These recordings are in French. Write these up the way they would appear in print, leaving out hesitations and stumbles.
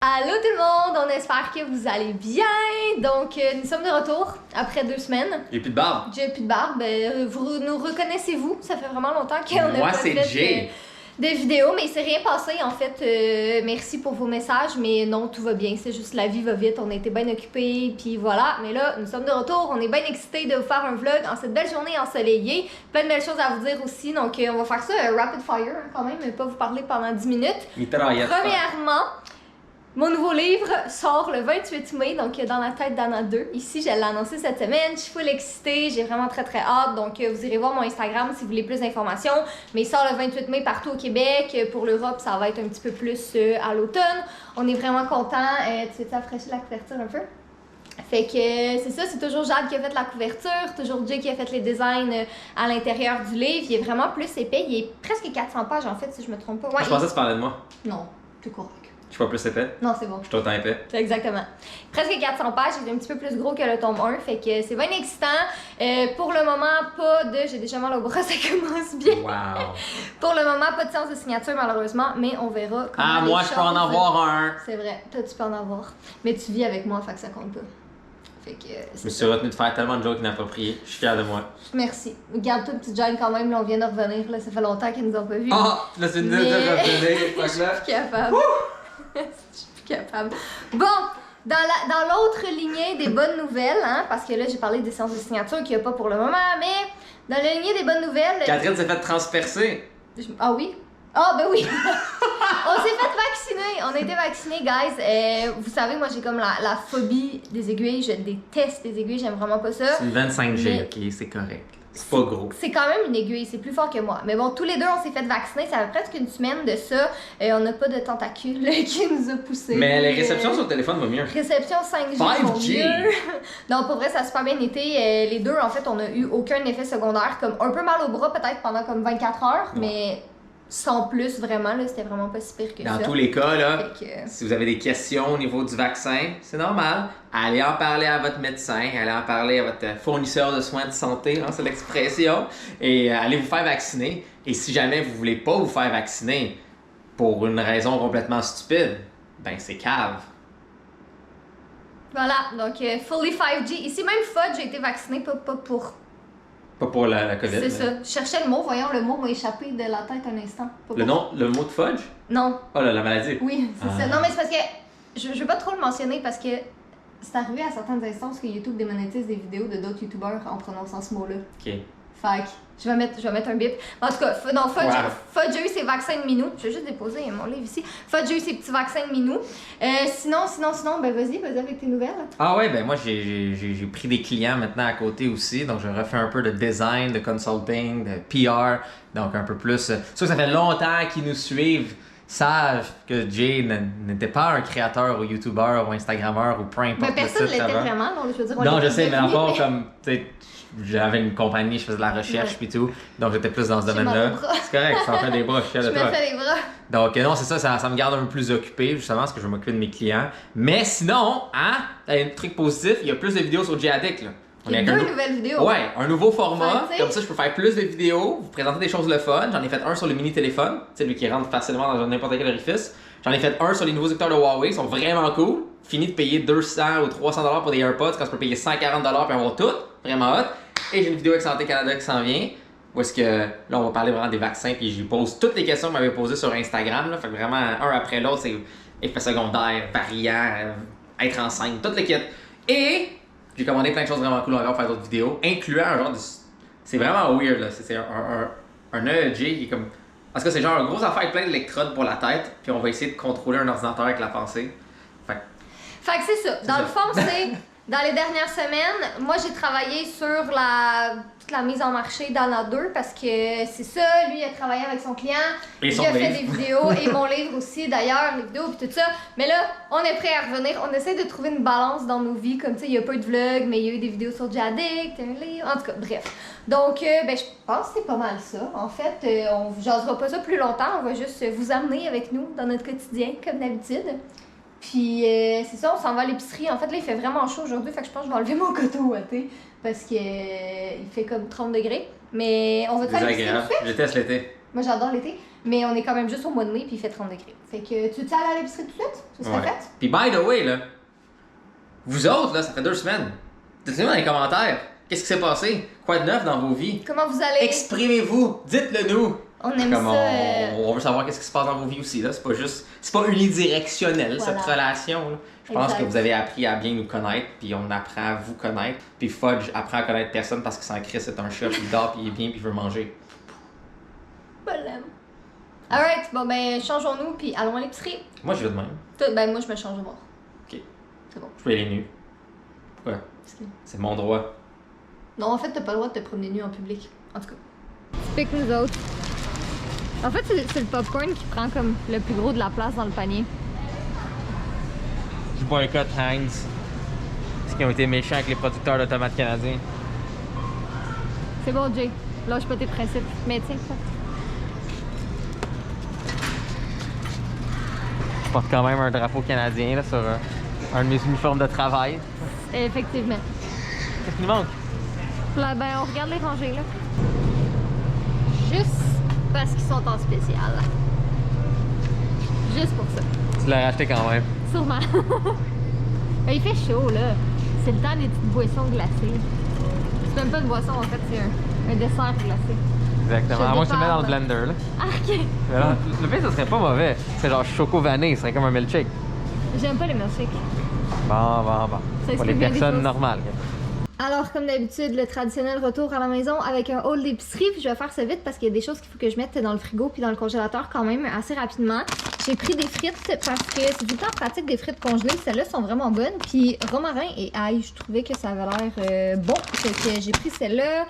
Allô tout le monde, on espère que vous allez bien. Donc nous sommes de retour après 2 semaines. J'ai plus de barbe. J'ai plus de barbe. Vous nous reconnaissez-vous? Ça fait vraiment longtemps qu'on n'a Moi, pas c'est fait Jay. de vidéos, mais il s'est rien passé en fait. Merci pour vos messages, mais non, tout va bien. C'est juste la vie va vite, on a été bien occupés, puis voilà. Mais là, nous sommes de retour, on est bien excités de vous faire un vlog en cette belle journée ensoleillée. Plein de belles choses à vous dire aussi, donc on va faire ça rapid fire quand même, mais pas vous parler pendant 10 minutes. Premièrement, mon nouveau livre sort le 28 mai, donc dans la tête d'Anna 2. Ici, je l'ai annoncé cette semaine. Je suis full excitée, j'ai vraiment très hâte. Donc, vous irez voir mon Instagram si vous voulez plus d'informations. Mais il sort le 28 mai partout au Québec. Pour l'Europe, ça va être un petit peu plus à l'automne. On est vraiment contents. Tu veux rafraîchir la couverture un peu? Fait que c'est ça, c'est toujours Jade qui a fait la couverture, toujours Jay qui a fait les designs à l'intérieur du livre. Il est vraiment plus épais. Il est presque 400 pages en fait, si je me trompe pas. Ouais, Je pensais que tu parlais de moi. Non, tout court. Je suis pas plus épais. Non, c'est bon. Je suis autant épais. Exactement. Presque 400 pages, c'est un petit peu plus gros que le tome 1, fait que c'est bien excitant. Pour le moment, pas de... J'ai déjà mal au bras, ça commence bien. Wow. Pour le moment, pas de séance de signature malheureusement, mais on verra comment Ah, moi, je peux en avoir un. C'est vrai, toi tu peux en avoir. Mais tu vis avec moi, fait que ça compte pas. Fait que Je me suis retenu de faire tellement de jokes inappropriés. Je suis fier de moi. Merci. Garde-toi petite Jane quand même, là, on vient de revenir, là, ça fait longtemps qu'ils nous ont pas vus. Ah, là, c'est une de revenir. Je suis plus capable. Je suis plus capable. Bon, dans l'autre lignée des bonnes nouvelles, hein, parce que là j'ai parlé des séances de signature qu'il n'y a pas pour le moment, mais dans la lignée des bonnes nouvelles. Catherine s'est fait transpercer. Ah oui? Ah ben oui! On s'est fait vacciner! On a été vaccinés, guys. Vous savez, moi j'ai comme la phobie des aiguilles. Je déteste les aiguilles, j'aime vraiment pas ça. C'est une 25G, mais... ok, c'est correct. C'est pas gros. C'est quand même une aiguille, c'est plus fort que moi. Mais bon, tous les deux, on s'est fait vacciner. Ça fait presque une semaine de ça. On n'a pas de tentacules qui nous a poussés. Mais les réceptions sur le téléphone vont mieux. Réception 5G. 5G. Non, pour vrai, ça a super bien été. Les deux, en fait, on n'a eu aucun effet secondaire. Comme un peu mal au bras, peut-être pendant comme 24 heures, ouais. Mais sans plus, vraiment, là, c'était vraiment pas si pire que ça. Dans tous les cas, là, que... si vous avez des questions au niveau du vaccin, c'est normal. Allez en parler à votre médecin, allez en parler à votre fournisseur de soins de santé, hein, c'est l'expression, et allez vous faire vacciner. Et si jamais vous voulez pas vous faire vacciner pour une raison complètement stupide, ben c'est cave. Voilà, donc fully 5G. Ici, même FUD, j'ai été vaccinée, pas pour... Pas pour la COVID. C'est mais... ça. Je cherchais le mot, voyons, le mot m'a échappé de la tête un instant. Le mot de fudge? Non. Oh là, la maladie. Oui, c'est ça. Non, mais c'est parce que je veux pas trop le mentionner parce que c'est arrivé à certaines instances que YouTube démonétise des vidéos de d'autres YouTubeurs en prononçant ce mot-là. Ok. Fait que je vais mettre un bip. En tout cas, Fudge a eu ses vaccins de minou. Je vais juste déposer mon livre ici. Fudge a eu ses petits vaccins de minou. Sinon, ben vas-y avec tes nouvelles. Ah ouais, ben moi j'ai pris des clients maintenant à côté aussi, donc je refais un peu de design, de consulting, de PR, donc un peu plus. Ça fait longtemps qu'ils nous suivent, savent que Jay n'était pas un créateur ou YouTuber ou Instagrammeur ou peu importe. Mais personne l'était vraiment, donc je veux dire. Non, je sais, mais encore comme, tu sais, j'avais une compagnie, je faisais de la recherche puis tout, donc j'étais plus dans ce domaine-là. C'est correct, ça en fait des bras, je suis fier de toi. Je me fais les bras. Donc non, c'est ça me garde un peu plus occupé, justement, parce que je vais m'occuper de mes clients. Mais sinon, hein, un truc positif, il y a plus de vidéos sur J-Addict, là. Il y a 2 nouvelles vidéos. Ouais, un nouveau format, Ouais, comme ça je peux faire plus de vidéos, vous présenter des choses le fun. J'en ai fait un sur le mini téléphone, tu sais, lui qui rentre facilement dans n'importe quel orifice. J'en ai fait un sur les nouveaux écouteurs de Huawei, ils sont vraiment cool. Fini de payer 200 ou 300$ pour des AirPods quand je peux payer 140$ puis avoir tout, vraiment hot. Et j'ai une vidéo avec Santé Canada qui s'en vient, où est-ce que là on va parler vraiment des vaccins, puis j'y pose toutes les questions que vous m'avez posées sur Instagram, là, fait que vraiment un après l'autre, c'est effets secondaires, variants, être enceinte, toutes les quêtes. Et j'ai commandé plein de choses vraiment cool encore pour faire d'autres vidéos, incluant un genre de... C'est vraiment weird, là, c'est un EEG qui est comme... Parce que c'est genre un gros affaire avec plein d'électrodes pour la tête, puis on va essayer de contrôler un ordinateur avec la pensée. Fait que c'est ça. Dans le fond, c'est... Dans les dernières semaines, moi j'ai travaillé sur toute la mise en marché d'Anna 2 parce que c'est ça, lui il a travaillé avec son client, il a fait des vidéos et mon livre aussi d'ailleurs, les vidéos et tout ça. Mais là, on est prêt à revenir, on essaie de trouver une balance dans nos vies, comme tu sais, il y a pas eu de vlog, mais il y a eu des vidéos sur J-Addict, un livre, en tout cas, bref. Donc, ben je pense que c'est pas mal ça. En fait, on vous jasera pas ça plus longtemps, on va juste vous amener avec nous dans notre quotidien, comme d'habitude. Puis c'est ça, on s'en va à l'épicerie. En fait, là, il fait vraiment chaud aujourd'hui, fait que je pense que je vais enlever mon coton ouaté parce que il fait comme 30 degrés. Mais on va te faire l'épicerie. Je déteste l'été. Moi, j'adore l'été. Mais on est quand même juste au mois de mai puis il fait 30 degrés. Fait que tu veux aller à l'épicerie tout de suite? Ça serait fait? Puis by the way, là, vous autres, là, ça fait 2 semaines. Dites-le dans les commentaires. Qu'est-ce qui s'est passé? Quoi de neuf dans vos vies? Comment vous allez? Exprimez-vous! Dites-le nous! On aime Comme ça. on veut savoir qu'est-ce qui se passe dans vos vies aussi, là. C'est pas unidirectionnel, Voilà. cette relation, là. Je pense Exact. que vous avez appris à bien nous connaître, puis on apprend à vous connaître. Puis Fudge apprend à connaître personne parce que sans Chris, c'est un chat, puis il dort, puis il est bien, puis il veut manger. Je l'aime. Alright, bon ben changeons-nous puis allons à l'épicerie. Moi, je vais de même. Ben moi je me change de bord. Ok. C'est bon. Je peux y aller nu. Pourquoi? C'est mon droit. Non, en fait, t'as pas le droit de te promener nu en public. En tout cas. Pique nous autres. En fait, c'est le popcorn qui prend comme le plus gros de la place dans le panier. Je boycotte Heinz. Parce qu'ils ont été méchants avec les producteurs de tomates canadiens. C'est bon, Jay. Lâche pas tes principes. Mais tiens, ça. Je porte quand même un drapeau canadien là, sur un de mes uniformes de travail. Effectivement. Qu'est-ce qui nous manque? Là, ben, on regarde les rangées, là. Juste parce qu'ils sont en spécial. Juste pour ça. Tu l'as racheté quand même. Sûrement. Ben, il fait chaud, là. C'est le temps des petites boissons glacées. C'est même pas une boisson, en fait, c'est un dessert glacé. Exactement. Moi, je te mets dans le blender. Là. Ah, ok. Mais là, le fait, ça serait pas mauvais. C'est genre choco vanille, ce serait comme un milkshake. J'aime pas les milkshakes. Bon. Ça Pour explique les bien des personnes choses. normales. Alors, comme d'habitude, le traditionnel retour à la maison avec un haul d'épicerie. Puis je vais faire ça vite parce qu'il y a des choses qu'il faut que je mette dans le frigo puis dans le congélateur quand même assez rapidement. J'ai pris des frites parce que c'est tout le temps pratique des frites congelées. Celles-là sont vraiment bonnes. Puis romarin et ail, je trouvais que ça avait l'air bon. Fait que j'ai pris celle-là.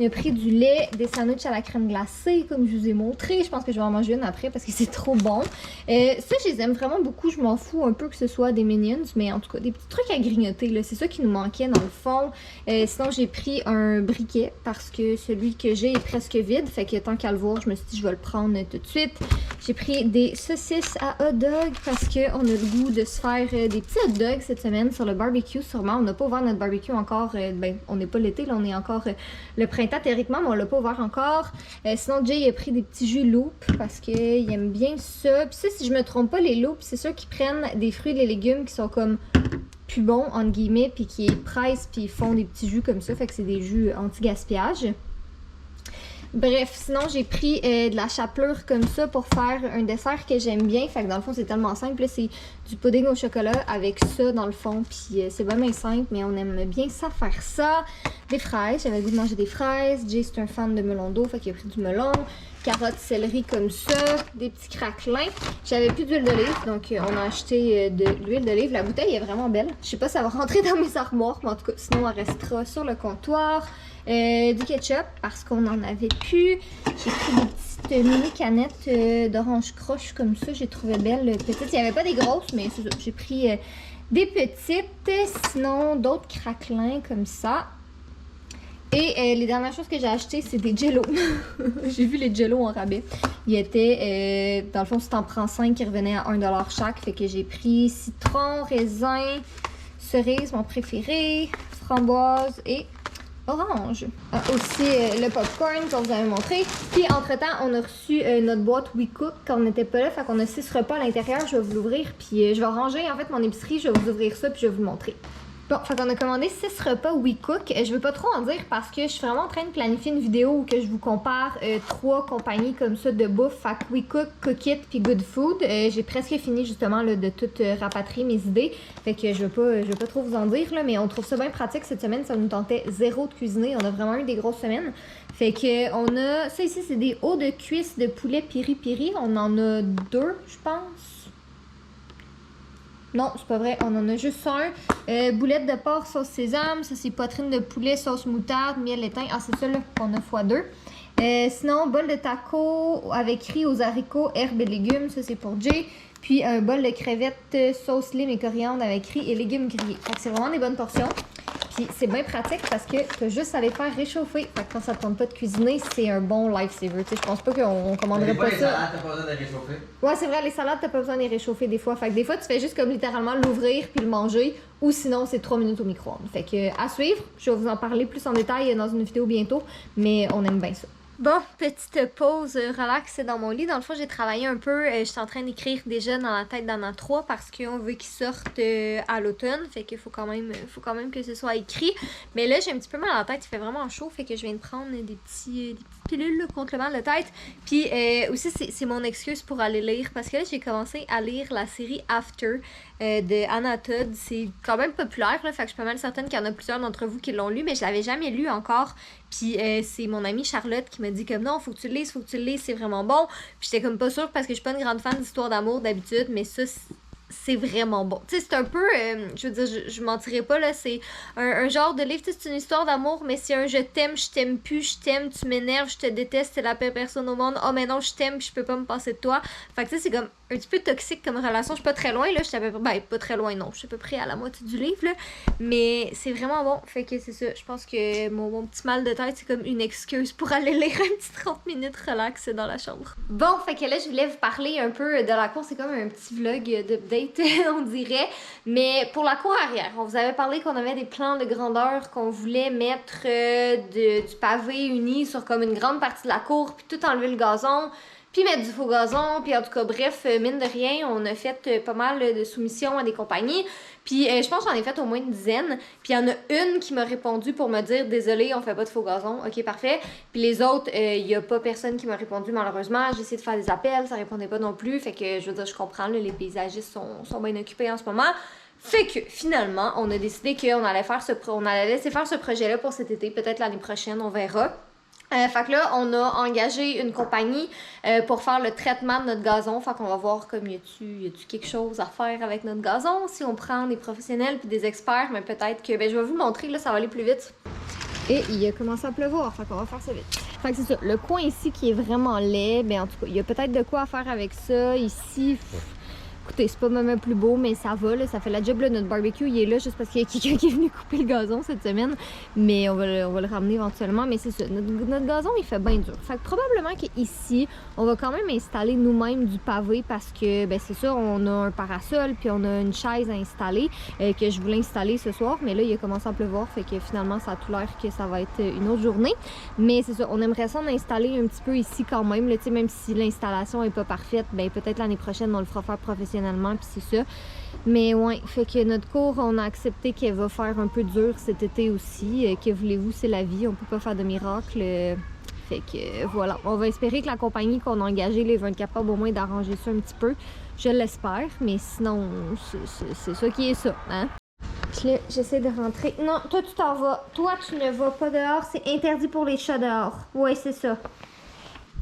J'ai pris du lait, des sandwichs à la crème glacée, comme je vous ai montré. Je pense que je vais en manger une après parce que c'est trop bon. Ça, je les aime vraiment beaucoup. Je m'en fous un peu que ce soit des Minions, mais en tout cas, des petits trucs à grignoter, là. C'est ça qui nous manquait dans le fond. Sinon, j'ai pris un briquet parce que celui que j'ai est presque vide. Fait que tant qu'à le voir, je me suis dit, je vais le prendre tout de suite. J'ai pris des saucisses à hot dog parce qu'on a le goût de se faire des petits hot dogs cette semaine sur le barbecue. Sûrement, on n'a pas ouvert notre barbecue encore. Ben, on n'est pas l'été, là, on est encore le printemps théoriquement, mais on l'a pas ouvert encore. Sinon, Jay a pris des petits jus Loop parce qu'il aime bien ça. Puis ça, si je me trompe pas, les Loop, c'est ceux qui prennent des fruits et des légumes qui sont comme plus bons, entre guillemets, puis qui pressent, puis ils font des petits jus comme ça. Fait que c'est des jus anti-gaspillage. Bref, sinon j'ai pris de la chapelure comme ça pour faire un dessert que j'aime bien. Fait que dans le fond, c'est tellement simple. C'est du pudding au chocolat avec ça dans le fond. Puis c'est vraiment simple, mais on aime bien ça, faire ça. Des fraises, j'avais le goût de manger des fraises. Jay, c'est un fan de melon d'eau, fait qu'il a pris du melon. Carottes, céleri comme ça. Des petits craquelins. J'avais plus d'huile d'olive, donc on a acheté de l'huile d'olive. La bouteille est vraiment belle. Je sais pas si ça va rentrer dans mes armoires, mais en tout cas, sinon elle restera sur le comptoir. Du ketchup parce qu'on en avait plus. J'ai pris des petites mini canettes d'orange croche comme ça. J'ai trouvé belles petites. Il n'y avait pas des grosses, mais c'est ça. J'ai pris des petites. Sinon, d'autres craquelins comme ça. Et les dernières choses que j'ai achetées, c'est des jello. J'ai vu les jello en rabais. Il était, dans le fond, si t'en prends 5, qui revenaient à 1$ chaque. Fait que j'ai pris citron, raisin, cerise, mon préféré, framboise et orange. Aussi le popcorn qu'on vous avait montré. Puis entre-temps, on a reçu notre boîte WeCook quand on n'était pas là. Fait qu'on a 6 repas à l'intérieur. Je vais vous l'ouvrir. Puis je vais ranger en fait mon épicerie. Je vais vous ouvrir ça puis je vais vous le montrer. Bon, fait qu'on a commandé 6 repas WeCook. Je veux pas trop en dire parce que je suis vraiment en train de planifier une vidéo où que je vous compare 3 compagnies comme ça de bouffe. Fait que WeCook, Cookit puis Good Food. J'ai presque fini justement là, de tout rapatrier mes idées. Fait que je veux pas trop vous en dire là, mais on trouve ça bien pratique cette semaine. Ça nous tentait zéro de cuisiner. On a vraiment eu des grosses semaines. Fait que on a... Ça ici, c'est des hauts de cuisse de poulet piri-piri. On en a 2, je pense. Non, c'est pas vrai, on en a juste un. Boulettes de porc sauce sésame, ça c'est poitrine de poulet sauce moutarde, miel éteint. Ah, c'est ça là qu'on a x2. Sinon, bol de taco avec riz aux haricots, herbes et légumes, ça c'est pour Jay. Puis un bol de crevettes, sauce lime et coriandre avec riz et légumes grillés. Fait que c'est vraiment des bonnes portions. Puis c'est bien pratique parce que t'as juste à les faire réchauffer. Fait que quand ça te tente pas de cuisiner, c'est un bon lifesaver. Tu sais, je pense pas qu'on commanderait pas ça. Les salades, t'as pas besoin de les réchauffer. Ouais, c'est vrai, les salades, t'as pas besoin de les réchauffer des fois. Fait que des fois, tu fais juste comme littéralement l'ouvrir puis le manger. Ou sinon, c'est 3 minutes au micro-ondes. Fait que à suivre, je vais vous en parler plus en détail dans une vidéo bientôt. Mais on aime bien ça. Bon, petite pause relax dans mon lit. Dans le fond, j'ai travaillé un peu. Je suis en train d'écrire déjà dans la tête d'Anna 3 parce qu'on veut qu'il sorte à l'automne. Fait qu'il faut quand même que ce soit écrit. Mais là, j'ai un petit peu mal à la tête. Il fait vraiment chaud. Fait que je viens de prendre des petites pilules là, contre le mal de tête. Puis aussi, c'est mon excuse pour aller lire. Parce que là, j'ai commencé à lire la série After de Anna Todd. C'est quand même populaire. Là, fait que je suis pas mal certaine qu'il y en a plusieurs d'entre vous qui l'ont lu. Mais je l'avais jamais lu encore. Puis c'est mon amie Charlotte qui m'a dit comme non, faut que tu le lises, c'est vraiment bon. Puis j'étais comme pas sûre parce que je suis pas une grande fan d'histoires d'amour d'habitude, mais ça, c'est vraiment bon. Tu sais, c'est un peu, je veux dire, je mentirais pas, là, c'est un genre de livre, tu sais, c'est une histoire d'amour, mais c'est un je t'aime plus, je t'aime, tu m'énerves, je te déteste, t'es la pire personne au monde, oh mais non, je t'aime, je peux pas me passer de toi. Fait que tu sais, c'est comme un petit peu toxique comme relation, je suis pas très loin, là, je suis à peu près, ben, pas très loin, non, je suis à peu près à la moitié du livre, là, mais c'est vraiment bon, fait que c'est ça, je pense que mon petit mal de tête, c'est comme une excuse pour aller lire un petit 30 minutes relax dans la chambre. Bon, fait que là, je voulais vous parler un peu de la course, c'est comme un petit vlog d'update, on dirait. Mais pour la cour arrière, on vous avait parlé qu'on avait des plans de grandeur, qu'on voulait mettre du pavé uni sur comme une grande partie de la cour, puis tout enlever le gazon, puis mettre du faux gazon, puis en tout cas, bref, mine de rien, on a fait pas mal de soumissions à des compagnies. Puis je pense que j'en ai fait au moins une dizaine. Puis il y en a une qui m'a répondu pour me dire désolé, on fait pas de faux gazon. Ok, parfait. Puis les autres, il y a pas personne qui m'a répondu malheureusement. J'ai essayé de faire des appels, ça répondait pas non plus. Fait que je veux dire, je comprends, là, les paysagistes sont bien occupés en ce moment. Fait que finalement, on a décidé qu'on allait on allait laisser faire ce projet-là pour cet été, peut-être l'année prochaine, on verra. Fait que là, on a engagé une compagnie pour faire le traitement de notre gazon. Fait qu'on va voir comme y a-tu quelque chose à faire avec notre gazon. Si on prend des professionnels puis des experts, mais peut-être que... Ben, je vais vous le montrer, là, ça va aller plus vite. Et il a commencé à pleuvoir, fait qu'on va faire ça vite. Fait que c'est ça, le coin ici qui est vraiment laid, ben en tout cas, il y a peut-être de quoi à faire avec ça. Ici... Écoutez, c'est pas même plus beau, mais ça va, là, ça fait la job, là, notre barbecue, il est là juste parce qu'il y a quelqu'un qui est venu couper le gazon cette semaine, mais on va le ramener éventuellement, mais c'est ça, notre gazon, il fait bien dur. Fait que probablement qu'ici, on va quand même installer nous-mêmes du pavé parce que, ben c'est ça, on a un parasol, puis on a une chaise à installer, que je voulais installer ce soir, mais là, il a commencé à pleuvoir, fait que finalement, ça a tout l'air que ça va être une autre journée, mais c'est ça, on aimerait ça en installer un petit peu ici quand même, là, tu sais, même si l'installation est pas parfaite, ben peut-être l'année prochaine, on le fera faire professionnellement. Puis c'est ça. Mais ouais, fait que notre cour, on a accepté qu'elle va faire un peu dur cet été aussi. Que voulez-vous, c'est la vie, on peut pas faire de miracle. Fait que voilà, on va espérer que la compagnie qu'on a engagée là, va être capable au moins d'arranger ça un petit peu. Je l'espère, mais sinon, c'est ça qui est ça, hein? Puis là, j'essaie de rentrer. Non, toi tu t'en vas. Toi tu ne vas pas dehors, c'est interdit pour les chats dehors. Ouais, c'est ça.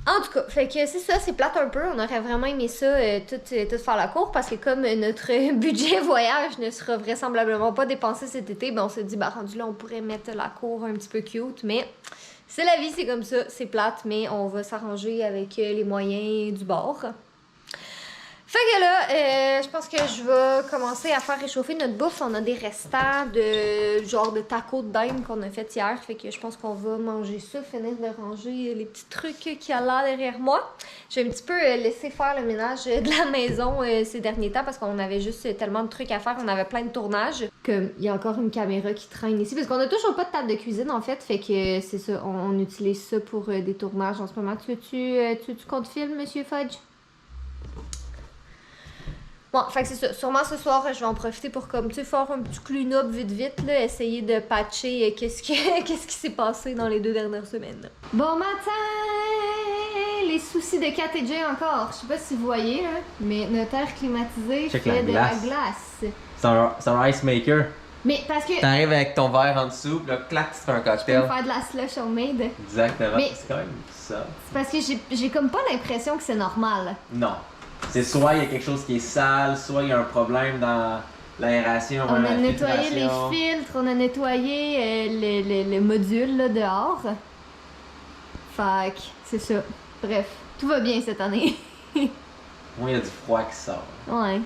En tout cas, fait que c'est ça, c'est plate un peu. On aurait vraiment aimé ça, tout faire la cour, parce que comme notre budget voyage ne sera vraisemblablement pas dépensé cet été, ben on s'est dit, bah rendu là, on pourrait mettre la cour un petit peu cute, mais c'est la vie, c'est comme ça, c'est plate, mais on va s'arranger avec les moyens du bord. Fait que là, je pense que je vais commencer à faire réchauffer notre bouffe. On a des restants de genre de tacos de dinde qu'on a fait hier. Fait que je pense qu'on va manger ça, finir de ranger les petits trucs qu'il y a là derrière moi. Je vais un petit peu laisser faire le ménage de la maison ces derniers temps parce qu'on avait juste tellement de trucs à faire. On avait plein de tournages. Comme il y a encore une caméra qui traîne ici. Parce qu'on a toujours pas de table de cuisine en fait. Fait que c'est ça, on utilise ça pour des tournages en ce moment. Tu comptes film, Monsieur Fudge? Bon, fait que c'est ça. Sûrement ce soir, je vais en profiter pour comme, tu sais, faire un petit clean-up vite, là, essayer de patcher qu'est-ce qui s'est passé dans les 2 dernières semaines. Bon matin! Les soucis de Kat et Jay encore. Je sais pas si vous voyez, là, mais notre air climatisé fait de la glace. C'est un ice maker. Mais parce que... T'arrives avec ton verre en dessous, pis là, clac, tu fais un cocktail. Je peux faire de la slush homemade. Exactement. Mais c'est quand même ça. C'est parce que j'ai comme pas l'impression que c'est normal. Non. C'est soit il y a quelque chose qui est sale, soit il y a un problème dans l'aération. On a nettoyé les filtres, on a nettoyé le module là, dehors. Fait que c'est ça. Bref, tout va bien cette année. Moi, il y a du froid qui sort. Ouais.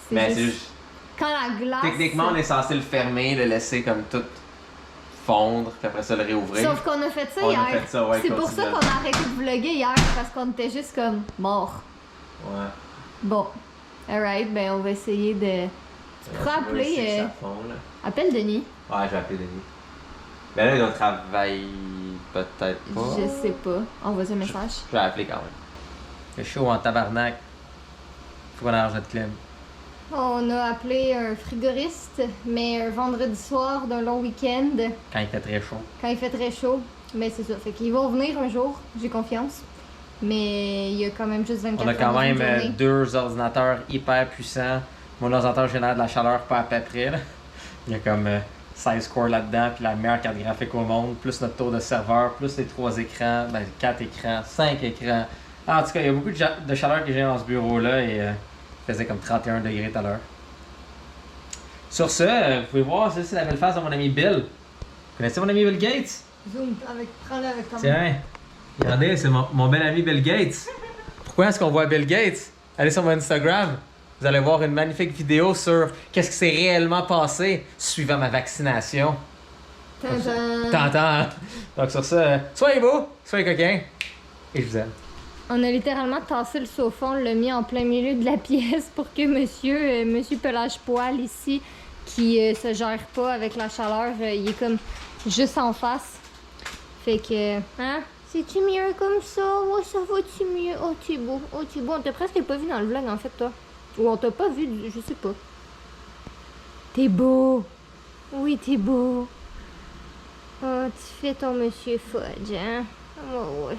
Mais c'est juste... Quand la glace... Techniquement, on est censé le fermer, le laisser comme tout fondre, puis après ça le réouvrir. Sauf qu'on a fait ça hier. A fait ça, ouais, c'est pour ça qu'on a arrêté de vlogger hier, parce qu'on était juste comme morts. Ouais. Bon. Alright, ben on va essayer de... Tu pourrais appeler... Ça fond, là. Appelle Denis. Ouais, je vais appeler Denis. Ben là, il doit travailler... Peut-être pas. Je sais pas. Envoie un message. Je vais appeler quand même. C'est chaud en tabarnak. Faut qu'on arrête notre clim. On a appelé un frigoriste, mais un vendredi soir d'un long week-end, Quand il fait très chaud. quand il fait très chaud. Mais c'est ça. Fait qu'ils vont venir un jour, j'ai confiance. Mais il y a quand même juste 24 On a quand heures dans une même journée. 2 ordinateurs hyper puissants. Mon ordinateur génère de la chaleur pas à peu près. Là. Il y a comme 16 cores là-dedans, puis la meilleure carte graphique au monde, plus notre tour de serveur, plus les 3 écrans, 4 écrans, 5 écrans. Ah, en tout cas, il y a beaucoup de chaleur qui gère dans ce bureau-là et il faisait comme 31 degrés tout à l'heure. Sur ce, vous pouvez voir, ça c'est la belle face de mon ami Bill. Connaissez mon ami Bill Gates? Zoom, prends-le avec ta main. Tiens, regardez, c'est mon bel ami Bill Gates. Pourquoi est-ce qu'on voit Bill Gates? Allez sur mon Instagram. Vous allez voir une magnifique vidéo sur qu'est-ce qui s'est réellement passé suivant ma vaccination. Tintin. T'entends? Donc sur ça, soyez beaux, soyez coquins, et je vous aime. On a littéralement tassé le sofa, on l'a mis en plein milieu de la pièce pour que monsieur Pelage Poil ici, qui se gère pas avec la chaleur, il est comme juste en face. Fait que, hein? C'est-tu mieux comme ça? Oh, ça va-tu mieux? Oh, t'es beau. Oh, t'es beau. On t'a presque pas vu dans le vlog, en fait, toi. Ou on t'a pas vu, je sais pas. T'es beau. Oui, t'es beau. Oh, tu fais ton monsieur Fudge, hein? Oh, ouais.